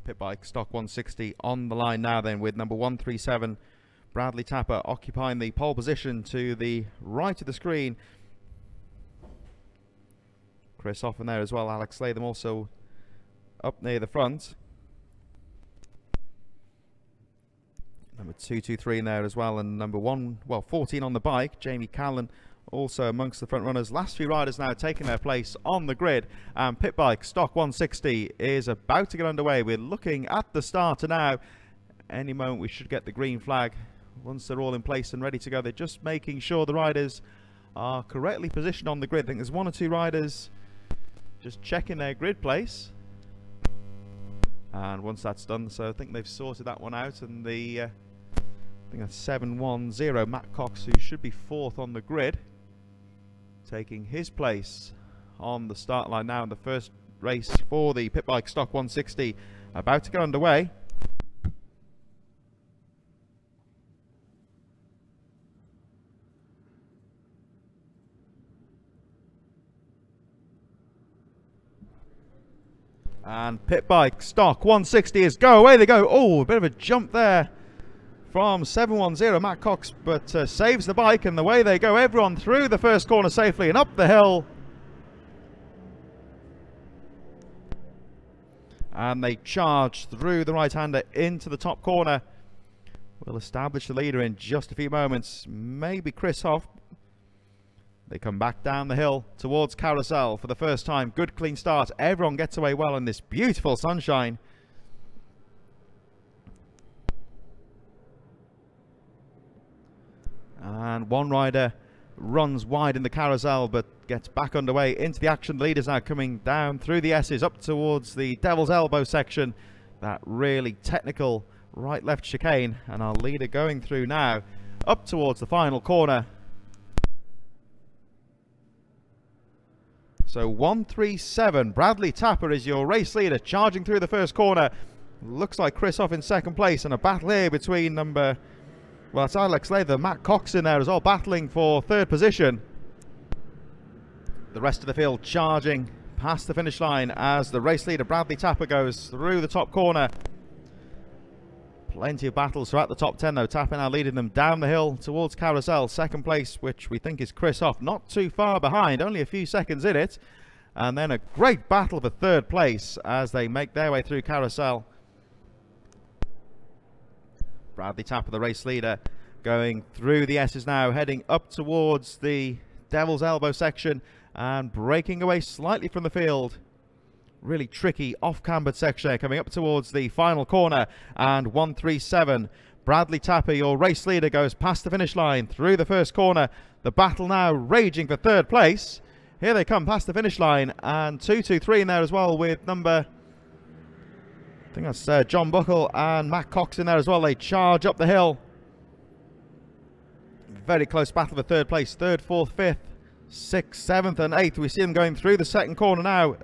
Pit bike stock 160 on the line now then, with number 137 Bradley Tapper occupying the pole position to the right of the screen. Chris off in there as well. Alex Latham also up near the front. Number 223 in there as well, and number 14 on the bike, Jamie Callan, also amongst the front runners. Last few riders now taking their place on the grid, and pit bike stock 160 is about to get underway. We're looking at the starter now. Any moment we should get the green flag. Once they're all in place and ready to go, they're just making sure the riders are correctly positioned on the grid. I think there's one or two riders just checking their grid place, and once that's done, so I think they've sorted that one out. And the I think that's 710 Matt Cox, who should be fourth on the grid, taking his place on the start line now in the first race for the pit bike stock 160 about to get underway. And pit bike stock 160 is go. Away they go. Oh, a bit of a jump there from 710 Matt Cox, but saves the bike, and away they go. Everyone through the first corner safely and up the hill. And they charge through the right-hander into the top corner. We'll establish the leader in just a few moments. Maybe Chris Hoff. They come back down the hill towards Carousel for the first time. Good clean start. Everyone gets away well in this beautiful sunshine. And one rider runs wide in the Carousel but gets back underway into the action. The leaders now coming down through the S's up towards the Devil's Elbow section. That really technical right-left chicane. And our leader going through now up towards the final corner. So 137 Bradley Tapper is your race leader, charging through the first corner. Looks like Chris Hoff in second place, and a battle here between number, well, it's Alex Latham, Matt Cox in there as well, battling for third position. The rest of the field charging past the finish line as the race leader Bradley Tapper goes through the top corner. Plenty of battles throughout the top 10 though. Tapper now leading them down the hill towards Carousel. Second place, which we think is Chris Hoff, not too far behind, only a few seconds in it. And then a great battle for third place as they make their way through Carousel. Bradley Tapper, the race leader, going through the S's now, heading up towards the Devil's Elbow section and breaking away slightly from the field. Really tricky off-cambered section there, coming up towards the final corner. And 137 Bradley Tapper, your race leader, goes past the finish line through the first corner. The battle now raging for third place. Here they come past the finish line, and 223 in there as well with number, I think that's John Buckle and Matt Cox in there as well. They charge up the hill. Very close battle for third place. Third, fourth, fifth, sixth, seventh and eighth. We see them going through the second corner now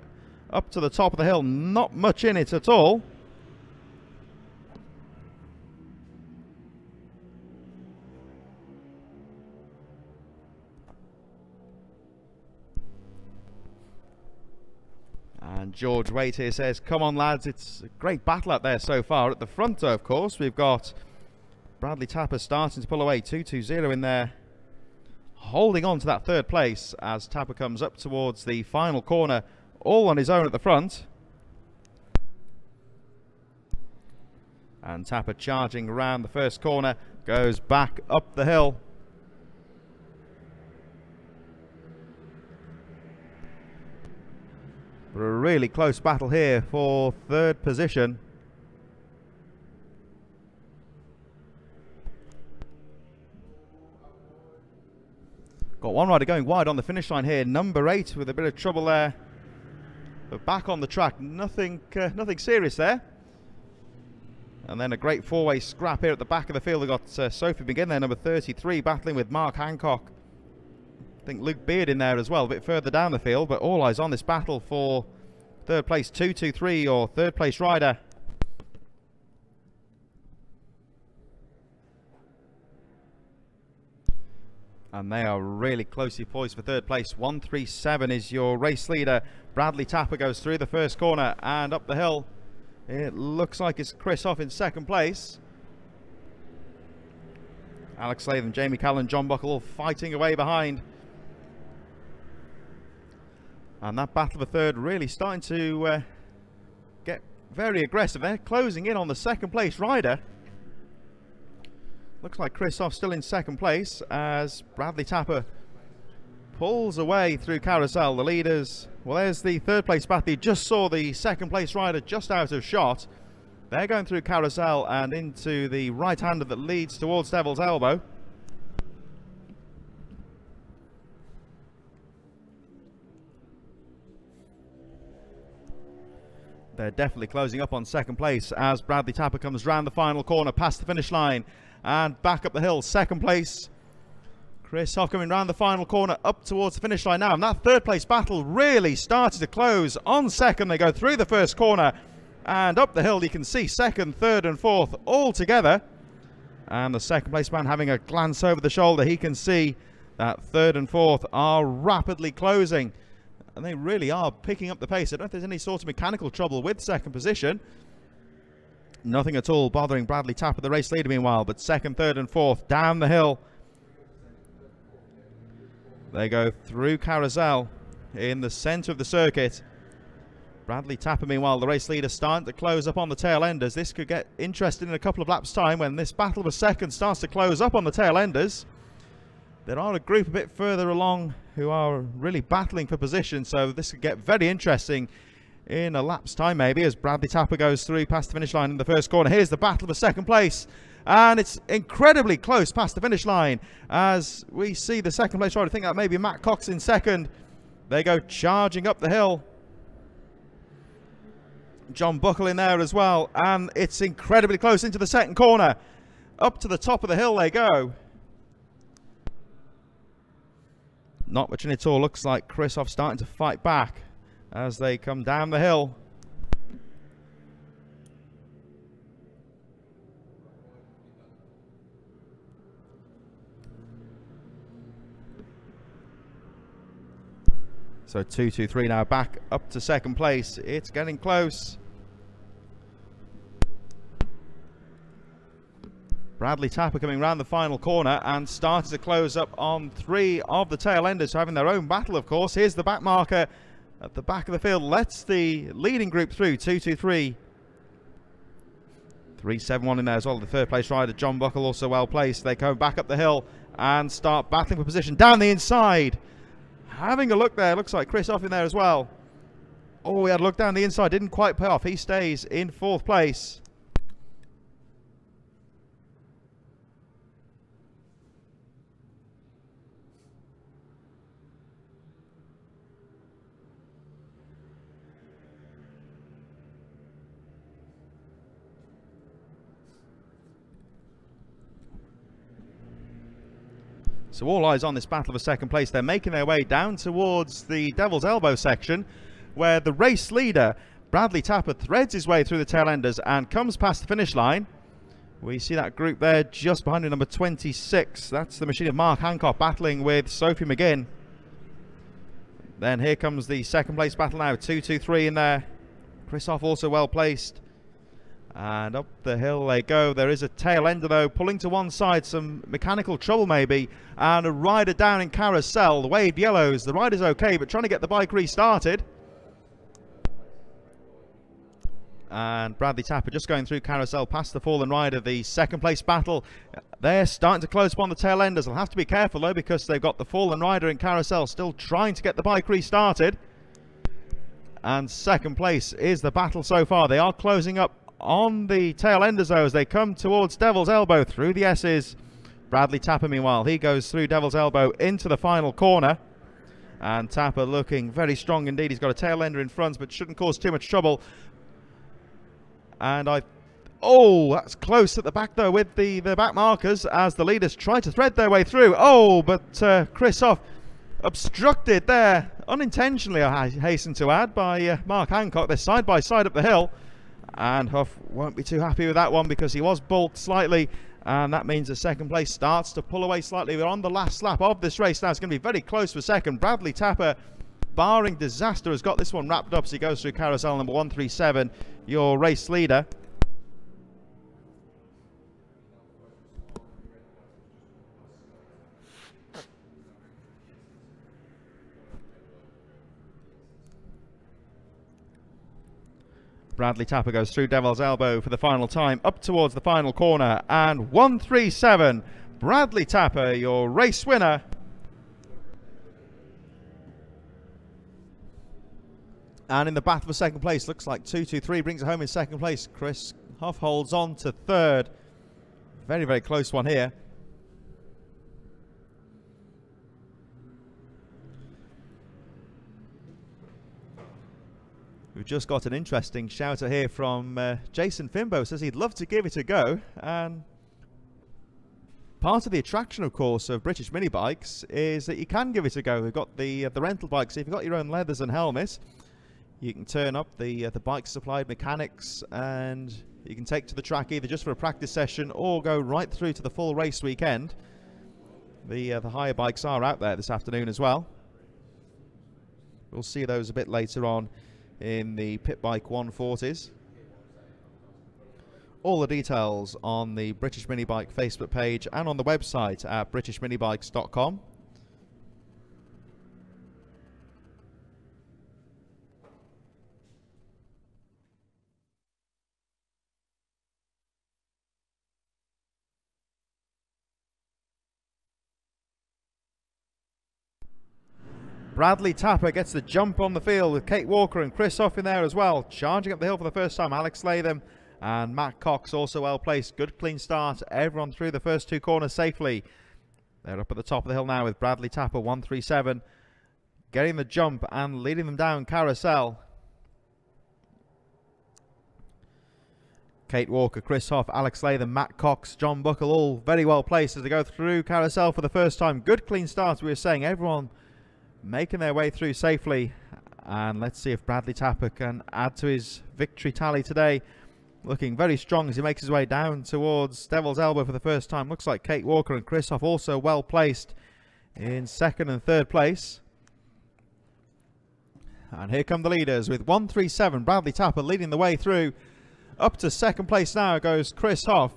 up to the top of the hill. Not much in it at all. And George Waite here says, come on lads, it's a great battle out there so far. At the front though, of course, we've got Bradley Tapper starting to pull away. 220 in there, holding on to that third place as Tapper comes up towards the final corner, all on his own at the front. And Tapper charging around the first corner, goes back up the hill. A really close battle here for third position. Got one rider going wide on the finish line here, number 8, with a bit of trouble there. But back on the track, nothing serious there. And then a great four-way scrap here at the back of the field. We've got Sophie McGinn there, number 33, battling with Mark Hancock. I think Luke Beard in there as well, a bit further down the field. But all eyes on this battle for third place, 223, or third place rider. And they are really closely poised for third place. 137 is your race leader. Bradley Tapper goes through the first corner and up the hill. It looks like it's Chris Hoff in second place. Alex Latham, Jamie Callan, John Buckle all fighting away behind. And that battle for third really starting to get very aggressive. They're closing in on the second place rider. Looks like Chris Hoff still in second place as Bradley Tapper pulls away through Carousel. The leaders, well, there's the third place battle. You just saw the second place rider just out of shot. They're going through Carousel and into the right-hander that leads towards Devil's Elbow. They're definitely closing up on second place as Bradley Tapper comes round the final corner, past the finish line and back up the hill. Second place, Chris Hoff coming round the final corner up towards the finish line now. And that third place battle really started to close on second. They go through the first corner and up the hill. You can see second, third and fourth all together. And the second place man having a glance over the shoulder. He can see that third and fourth are rapidly closing. And they really are picking up the pace. I don't know if there's any sort of mechanical trouble with second position. Nothing at all bothering Bradley Tapper, the race leader, meanwhile. But second, third and fourth down the hill. They go through Carousel in the centre of the circuit. Bradley Tapper, meanwhile, the race leader, starting to close up on the tail enders. This could get interesting in a couple of laps' time when this battle for second starts to close up on the tail enders. There are a group a bit further along who are really battling for position, so this could get very interesting in a lap's time maybe as Bradley Tapper goes through past the finish line in the first corner. Here's the battle for second place, and it's incredibly close past the finish line as we see the second place rider. I think that may be Matt Cox in second. They go charging up the hill. John Buckle in there as well, and it's incredibly close into the second corner. Up to the top of the hill they go. Not much in it all. Looks like Chris Hoff starting to fight back as they come down the hill. So 2-2-3 now back up to second place. It's getting close. Bradley Tapper coming round the final corner and starting to close up on three of the tail enders having their own battle, of course. Here's the back marker at the back of the field. Lets the leading group through. 2-2-3. 3-7-1 in there as well. The third place rider, John Buckle, also well placed. They go back up the hill and start battling for position down the inside. Having a look there, looks like Chris Hoff in there as well. Oh, he had a look down the inside, didn't quite pay off. He stays in fourth place. So all eyes on this battle for second place. They're making their way down towards the Devil's Elbow section where the race leader, Bradley Tapper, threads his way through the tail enders and comes past the finish line. We see that group there just behind number 26. That's the machine of Mark Hancock battling with Sophie McGinn. Then here comes the second place battle now. 2-2-3 in there. Chris Hoff also well placed. And up the hill they go. There is a tail ender though, pulling to one side, some mechanical trouble maybe, and a rider down in Carousel. The waved yellows, the rider's okay, but trying to get the bike restarted. And Bradley Tapper just going through Carousel past the fallen rider. The second place battle, they're starting to close upon the tail enders. They'll have to be careful though, because they've got the fallen rider in Carousel still trying to get the bike restarted. And second place is the battle so far. They are closing up on the tail enders though as they come towards Devil's Elbow through the S's. Bradley Tapper meanwhile, he goes through Devil's Elbow into the final corner, and Tapper looking very strong indeed. He's got a tail ender in front but shouldn't cause too much trouble. And oh, that's close at the back though with the back markers as the leaders try to thread their way through. Oh, but Chris Hoff obstructed there unintentionally, I hasten to add, by Mark Hancock. They're side by side up the hill. And Huff won't be too happy with that one because he was balked slightly And that means the second place starts to pull away slightly. We're on the last lap of this race now. It's going to be very close for second. Bradley Tapper, barring disaster, has got this one wrapped up as he goes through carousel number 137, your race leader. Bradley Tapper goes through Devil's Elbow for the final time, up towards the final corner, and 137, Bradley Tapper, your race winner. And in the battle for second place, looks like 2-2-3 brings it home in second place. Chris Hoff holds on to third. Very, very close one here. We've just got an interesting shouter here from Jason Fimbo. Says he'd love to give it a go. And part of the attraction, of course, of British mini bikes is that you can give it a go. We've got the rental bikes. So if you've got your own leathers and helmets, you can turn up the bike supplied mechanics, and you can take to the track either just for a practice session or go right through to the full race weekend. The higher bikes are out there this afternoon as well. We'll see those a bit later on in the Pit Bike 140s. All the details on the British Mini Bike Facebook page and on the website at britishminibikes.com. Bradley Tapper gets the jump on the field with Kate Walker and Chris Hoff in there as well. Charging up the hill for the first time, Alex Latham and Matt Cox also well placed. Good clean start, everyone through the first two corners safely. They're up at the top of the hill now with Bradley Tapper 137 getting the jump and leading them down carousel. Kate Walker, Chris Hoff, Alex Latham, Matt Cox, John Buckle, all very well placed as they go through carousel for the first time. Good clean start, we were saying, everyone making their way through safely. And let's see if Bradley Tapper can add to his victory tally today. Looking very strong as he makes his way down towards Devil's Elbow for the first time. Looks like Kate Walker and Chris Hoff also well placed in second and third place. And here come the leaders with 137, Bradley Tapper leading the way through. Up to second place now goes Chris Hoff.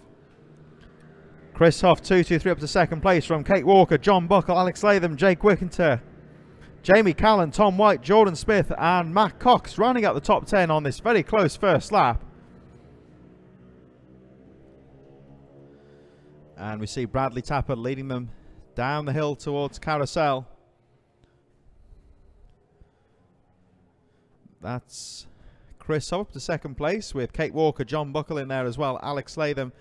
Chris Hoff 2-2-3 up to second place from Kate Walker, John Buckle, Alex Latham, Jake Wickinter, Jamie Callan, Tom White, Jordan Smith and Matt Cox running out the top 10 on this very close first lap. And we see Bradley Tapper leading them down the hill towards carousel. That's Chris up to second place with Kate Walker, John Buckle in there as well, Alex Latham.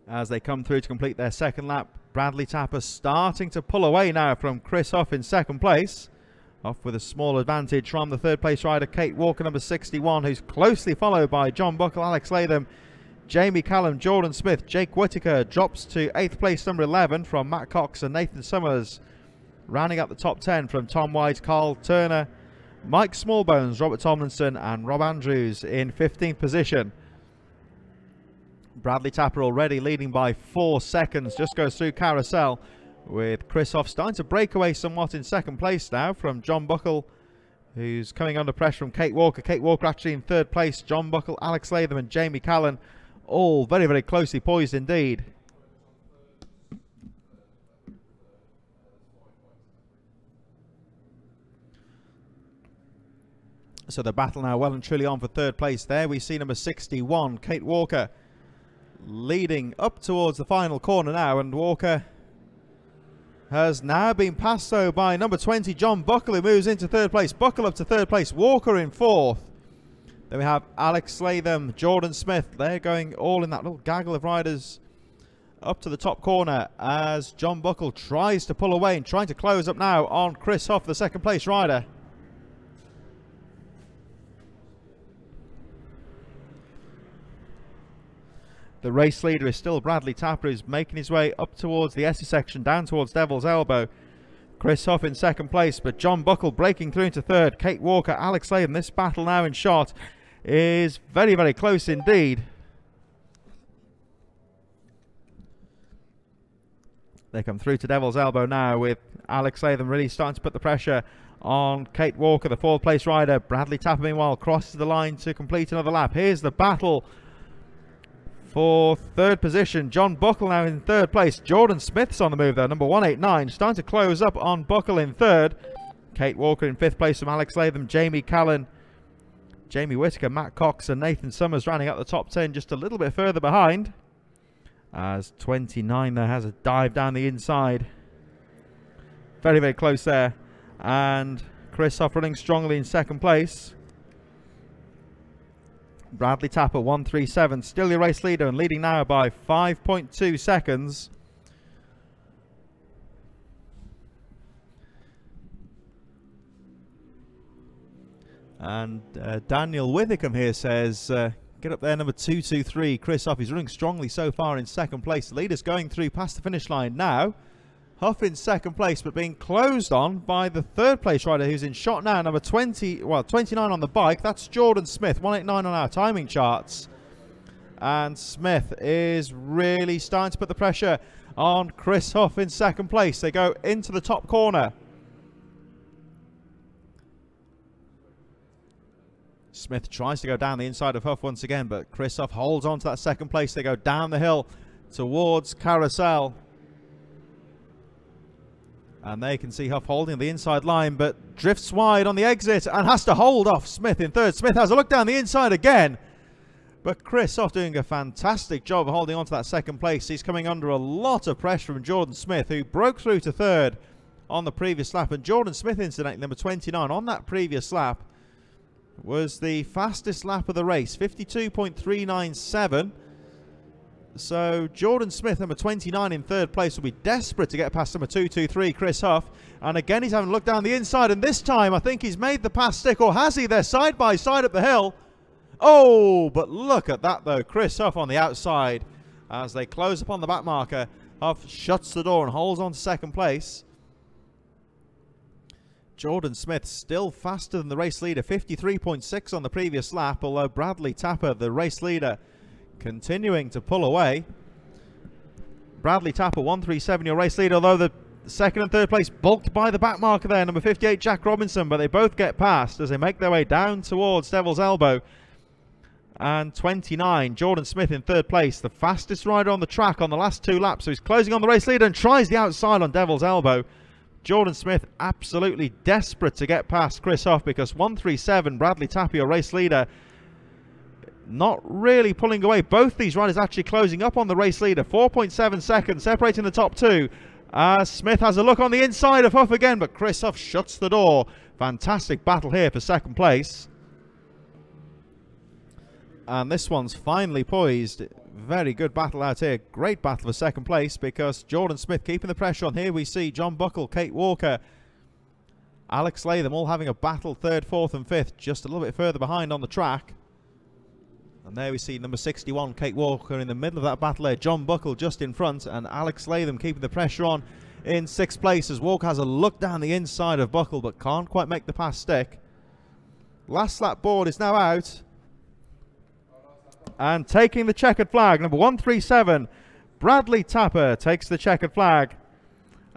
As they come through to complete their second lap, Bradley Tapper starting to pull away now from Chris Hoff in second place. Off with a small advantage from the third place rider, Kate Walker, number 61, who's closely followed by John Buckle, Alex Latham, Jamie Callum, Jordan Smith, Jake Whittaker drops to 8th place, number 11, from Matt Cox and Nathan Summers. Rounding out the top 10 from Tom White, Carl Turner, Mike Smallbones, Robert Tomlinson and Rob Andrews in 15th position. Bradley Tapper already leading by 4 seconds, just goes through carousel with Chris Hoff starting to break away somewhat in second place now from John Buckle, who's coming under pressure from Kate Walker. Kate Walker actually in third place, John Buckle, Alex Latham and Jamie Callan all very, very closely poised indeed. So the battle now well and truly on for third place there. We see number 61, Kate Walker, leading up towards the final corner now, and Walker has now been passed though by number 20, John Buckle, who moves into third place. Buckle up to third place, Walker in fourth. Then we have Alex Latham, Jordan Smith. They're going all in that little gaggle of riders up to the top corner as John Buckle tries to pull away and trying to close up now on Chris Hoff, the second place rider. The race leader is still Bradley Tapper, who's making his way up towards the Essie section, down towards Devil's Elbow. Chris Huff in second place, but John Buckle breaking through into third. Kate Walker, Alex Latham. This battle now in shot is very, very close indeed. They come through to Devil's Elbow now, with Alex Latham really starting to put the pressure on Kate Walker, the fourth place rider. Bradley Tapper, meanwhile, crosses the line to complete another lap. Here's the battle for third position. John Buckle now in third place. Jordan Smith's on the move there, number 189, starting to close up on Buckle in third. Kate Walker in fifth place from Alex Latham. Jamie Callan, Jamie Whittaker, Matt Cox and Nathan Summers rounding out the top 10, just a little bit further behind, as 29 there has a dive down the inside. Very, very close there. And Chris Huff running strongly in second place. Bradley Tapper 137, still your race leader and leading now by 5.2 seconds. And Daniel Withicombe here says, get up there, number 223. Chris Huff is running strongly so far in second place. The leader's going through past the finish line now. Huff in second place, but being closed on by the third place rider who's in shot now, number 29 on the bike. That's Jordan Smith, 189 on our timing charts. And Smith is really starting to put the pressure on Chris Huff in second place. They go into the top corner. Smith tries to go down the inside of Huff once again, but Chris Huff holds on to that second place. They go down the hill towards Carousel. And they can see Huff holding the inside line, but drifts wide on the exit and has to hold off Smith in third. Smith has a look down the inside again, but Chris Huff doing a fantastic job of holding on to that second place. He's coming under a lot of pressure from Jordan Smith, who broke through to third on the previous lap. And Jordan Smith, incidentally, number 29 on that previous lap, was the fastest lap of the race, 52.397. So Jordan Smith, number 29 in third place, will be desperate to get past number 223, Chris Huff. And again, he's having a look down the inside, and this time I think he's made the pass stick, or has he? They're side by side up the hill. Oh, but look at that though. Chris Huff on the outside as they close upon the back marker. Huff shuts the door and holds on to second place. Jordan Smith still faster than the race leader, 53.6 on the previous lap, although Bradley Tapper, the race leader, continuing to pull away. Bradley Tapper 137, your race leader, although the second and third place bulked by the back marker there, number 58 Jack Robinson, but they both get past as they make their way down towards Devil's Elbow. And 29 Jordan Smith in third place, the fastest rider on the track on the last two laps, so he's closing on the race leader and tries the outside on Devil's Elbow. Jordan Smith absolutely desperate to get past Chris Huff, because 137 Bradley Tapper, your race leader, not really pulling away. Both these riders actually closing up on the race leader. 4.7 seconds separating the top two. Smith has a look on the inside of Huff again, but Chris Huff shuts the door. Fantastic battle here for second place. And this one's finally poised. Very good battle out here. Great battle for second place, because Jordan Smith keeping the pressure on. Here we see John Buckle, Kate Walker, Alex Latham all having a battle third, fourth and fifth, just a little bit further behind on the track. And there we see number 61, Kate Walker, in the middle of that battle there. John Buckle just in front, and Alex Latham keeping the pressure on in sixth place, as Walker has a look down the inside of Buckle, but can't quite make the pass stick. Last lap board is now out. And taking the checkered flag, number 137, Bradley Tapper takes the checkered flag.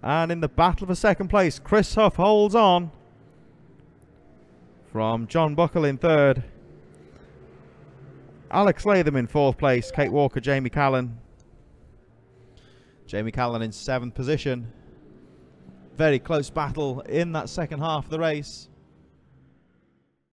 And in the battle for second place, Chris Huff holds on from John Buckle in third. Alex Latham in fourth place, Kate Walker, Jamie Callan. Jamie Callan in seventh position. Very close battle in that second half of the race.